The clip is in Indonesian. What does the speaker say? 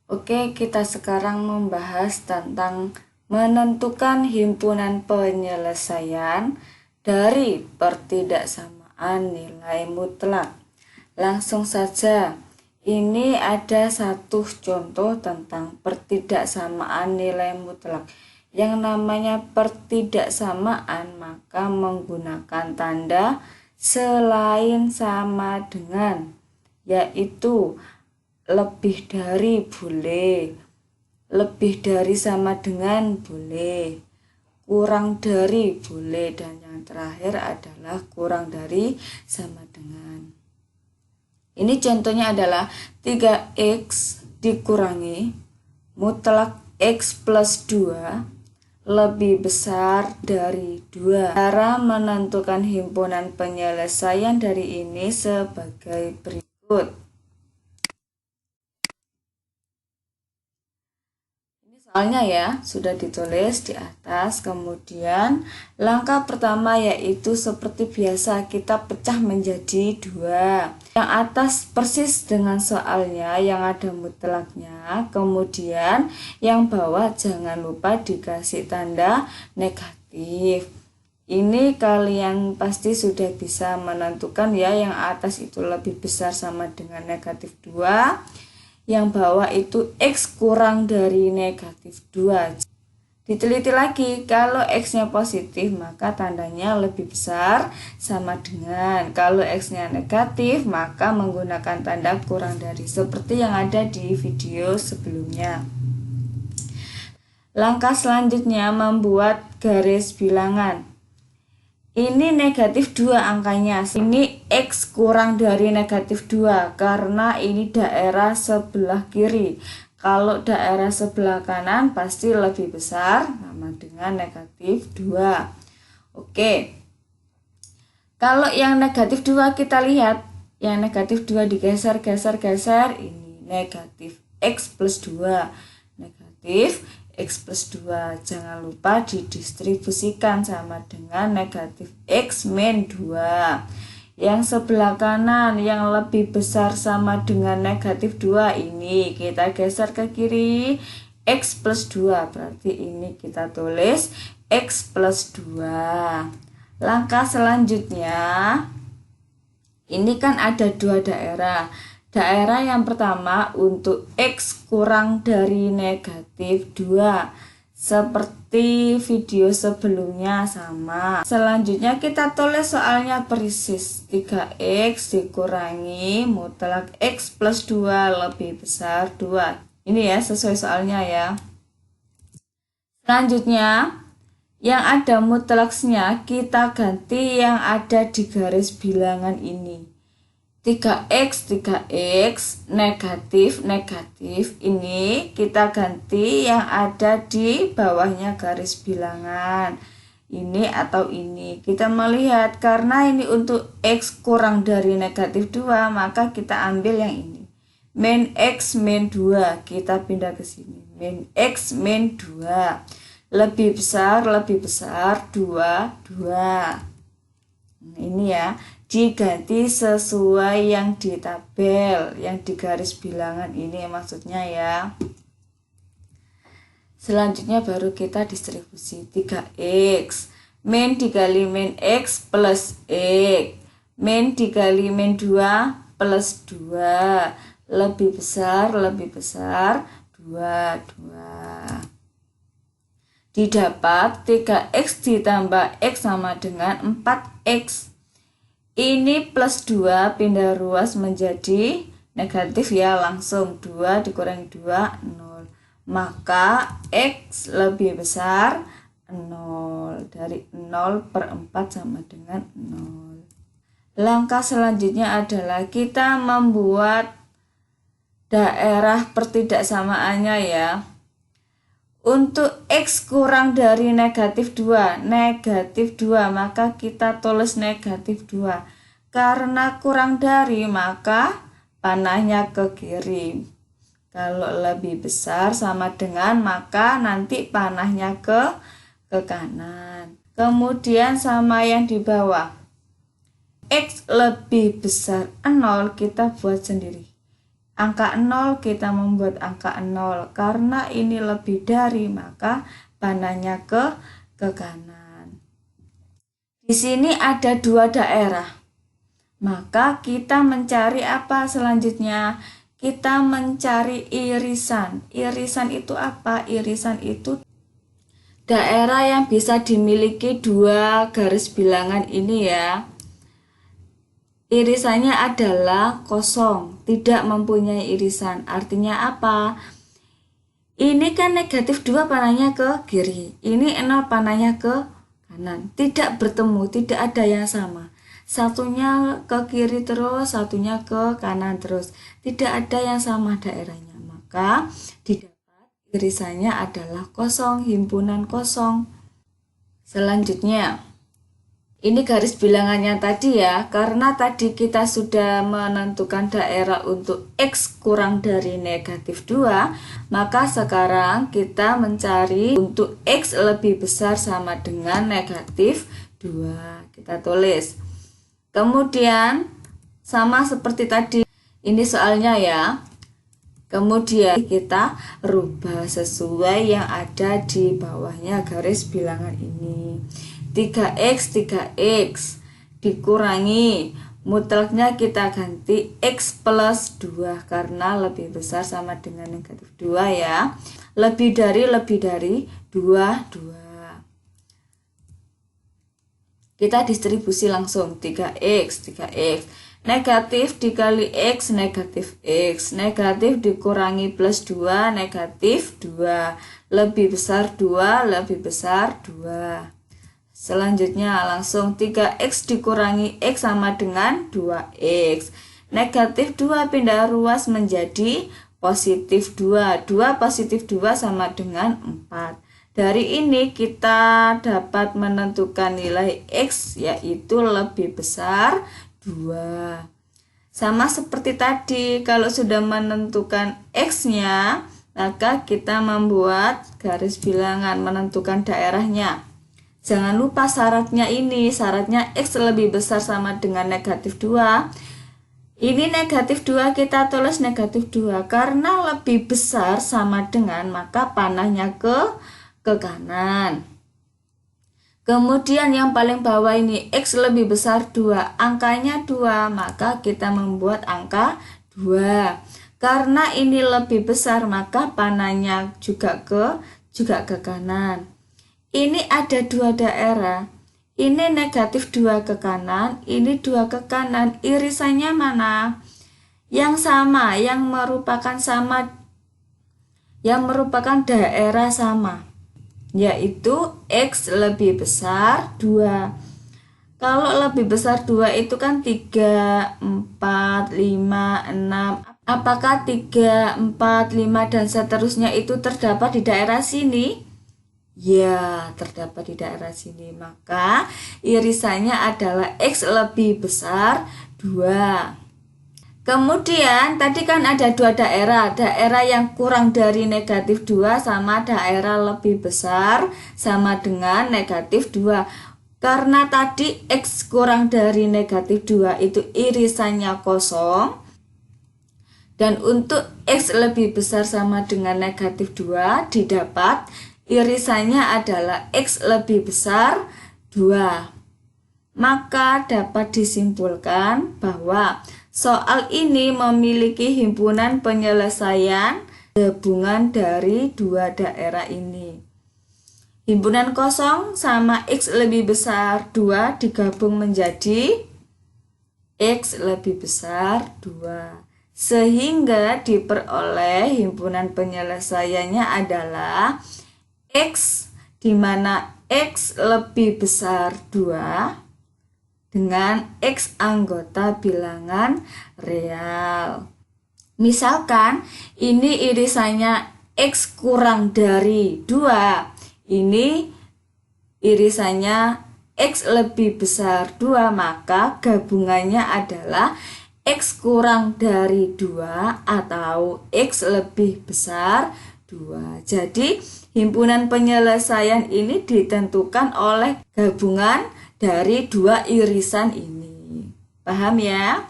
Oke, kita sekarang membahas tentang menentukan himpunan penyelesaian dari pertidaksamaan nilai mutlak. Langsung saja, ini ada satu contoh tentang pertidaksamaan nilai mutlak. Yang namanya pertidaksamaan maka menggunakan tanda selain sama dengan, yaitu lebih dari boleh, lebih dari sama dengan boleh, kurang dari boleh, dan yang terakhir adalah kurang dari sama dengan. Ini contohnya adalah 3x dikurangi mutlak x plus 2 lebih besar dari 2. Cara menentukan himpunan penyelesaian dari ini sebagai berikut. Soalnya ya, sudah ditulis di atas. Kemudian langkah pertama yaitu seperti biasa kita pecah menjadi 2. Yang atas persis dengan soalnya yang ada mutlaknya. Kemudian yang bawah jangan lupa dikasih tanda negatif. Ini kalian pasti sudah bisa menentukan ya, yang atas itu lebih besar sama dengan negatif 2. Yang bawah itu X kurang dari negatif 2. Diteliti lagi, kalau X-nya positif maka tandanya lebih besar sama dengan, kalau X-nya negatif maka menggunakan tanda kurang dari, seperti yang ada di video sebelumnya. Langkah selanjutnya membuat garis bilangan. Ini negatif 2 angkanya, ini X kurang dari negatif 2 karena ini daerah sebelah kiri. Kalau daerah sebelah kanan pasti lebih besar sama dengan negatif 2. Oke, kalau yang negatif 2 kita lihat, yang negatif 2 digeser, geser, ini negatif X plus 2, negatif X plus 2, jangan lupa didistribusikan sama dengan negatif X min 2. Yang sebelah kanan yang lebih besar sama dengan negatif 2 ini kita geser ke kiri, X plus 2, berarti ini kita tulis X plus 2. Langkah selanjutnya, ini kan ada 2 daerah. Daerah yang pertama untuk X kurang dari negatif 2. Seperti video sebelumnya sama. Selanjutnya kita tulis soalnya persis. 3X dikurangi mutlak X plus 2 lebih besar 2. Ini ya sesuai soalnya ya. Selanjutnya yang ada mutlaksnya kita ganti yang ada di garis bilangan ini. 3x, negatif, ini kita ganti yang ada di bawahnya garis bilangan. Ini atau ini. Kita melihat karena ini untuk x kurang dari negatif 2, maka kita ambil yang ini. Min x min 2, kita pindah ke sini. Min x min 2. Lebih besar, 2, 2. Nah, ini ya. Diganti sesuai yang di tabel, yang di garis bilangan ini maksudnya ya. Selanjutnya baru kita distribusi 3x. Min dikali min x plus x. Min dikali min 2 plus 2. Lebih besar, 2, 2. Didapat 3x ditambah x sama dengan 4x. Ini plus 2 pindah ruas menjadi negatif ya, langsung 2 dikurangi 2, 0. Maka X lebih besar 0. Dari 0 per 4 sama dengan 0. Langkah selanjutnya adalah kita membuat daerah pertidaksamaannya ya. Untuk X kurang dari negatif 2, maka kita tulis negatif 2. Karena kurang dari, maka panahnya ke kiri. Kalau lebih besar sama dengan, maka nanti panahnya ke kanan. Kemudian sama yang di bawah. X lebih besar 0, kita buat sendiri. angka 0 kita membuat angka 0. Karena ini lebih dari, maka panahnya ke kanan. Di sini ada 2 daerah. Maka kita mencari apa selanjutnya? Kita mencari irisan. Irisan itu apa? Irisan itu daerah yang bisa dimiliki 2 garis bilangan ini ya. Irisannya adalah kosong, tidak mempunyai irisan. Artinya apa? Ini kan negatif 2 panahnya ke kiri, ini 0 panahnya ke kanan. Tidak bertemu, tidak ada yang sama. Satunya ke kiri terus, satunya ke kanan terus. Tidak ada yang sama daerahnya. Maka didapat irisannya adalah kosong, himpunan kosong. Selanjutnya, ini garis bilangannya tadi ya, karena tadi kita sudah menentukan daerah untuk X kurang dari negatif 2, maka sekarang kita mencari untuk X lebih besar sama dengan negatif 2. Kita tulis. Kemudian, sama seperti tadi, ini soalnya ya. Kemudian kita rubah sesuai yang ada di bawahnya garis bilangan ini. 3x dikurangi, mutlaknya kita ganti x plus 2 karena lebih besar sama dengan negatif 2 ya. Lebih dari 2. Kita distribusi langsung 3x. Negatif dikali x, negatif x. Negatif dikurangi plus 2, negatif 2. Lebih besar 2, lebih besar 2. Selanjutnya langsung 3x dikurangi x sama dengan 2x. Negatif 2 pindah ruas menjadi positif 2. 2 positif 2 sama dengan 4. Dari ini kita dapat menentukan nilai x yaitu lebih besar 2. Sama seperti tadi, kalau sudah menentukan x-nya, maka kita membuat garis bilangan menentukan daerahnya. Jangan lupa syaratnya ini, syaratnya x lebih besar sama dengan negatif 2. Ini negatif 2 kita tulis negatif 2 karena lebih besar sama dengan, maka panahnya ke kanan. Kemudian yang paling bawah ini x lebih besar 2, angkanya 2, maka kita membuat angka 2. Karena ini lebih besar, maka panahnya juga ke kanan. Ini ada 2 daerah. Ini negatif 2 ke kanan, ini 2 ke kanan. Irisannya mana? Yang sama, yang merupakan daerah sama, yaitu x lebih besar 2. Kalau lebih besar 2 itu kan 3, 4, 5, 6. Apakah 3, 4, 5 dan seterusnya itu terdapat di daerah sini? Ya, terdapat di daerah sini. Maka irisannya adalah x lebih besar 2. Kemudian tadi kan ada 2 daerah. Daerah yang kurang dari negatif 2 sama daerah lebih besar sama dengan negatif 2. Karena tadi x kurang dari negatif 2 itu irisannya kosong. Dan untuk x lebih besar sama dengan negatif 2 didapat irisannya adalah x lebih besar 2. Maka dapat disimpulkan bahwa soal ini memiliki himpunan penyelesaian gabungan dari 2 daerah ini. Himpunan kosong sama x lebih besar 2 digabung menjadi x lebih besar 2. Sehingga diperoleh himpunan penyelesaiannya adalah x, di mana x lebih besar 2 dengan x anggota bilangan real. Misalkan ini irisannya x kurang dari 2. Ini irisannya x lebih besar 2, maka gabungannya adalah x kurang dari 2 atau x lebih besar 2. Jadi himpunan penyelesaian ini ditentukan oleh gabungan dari 2 irisan ini. Paham ya?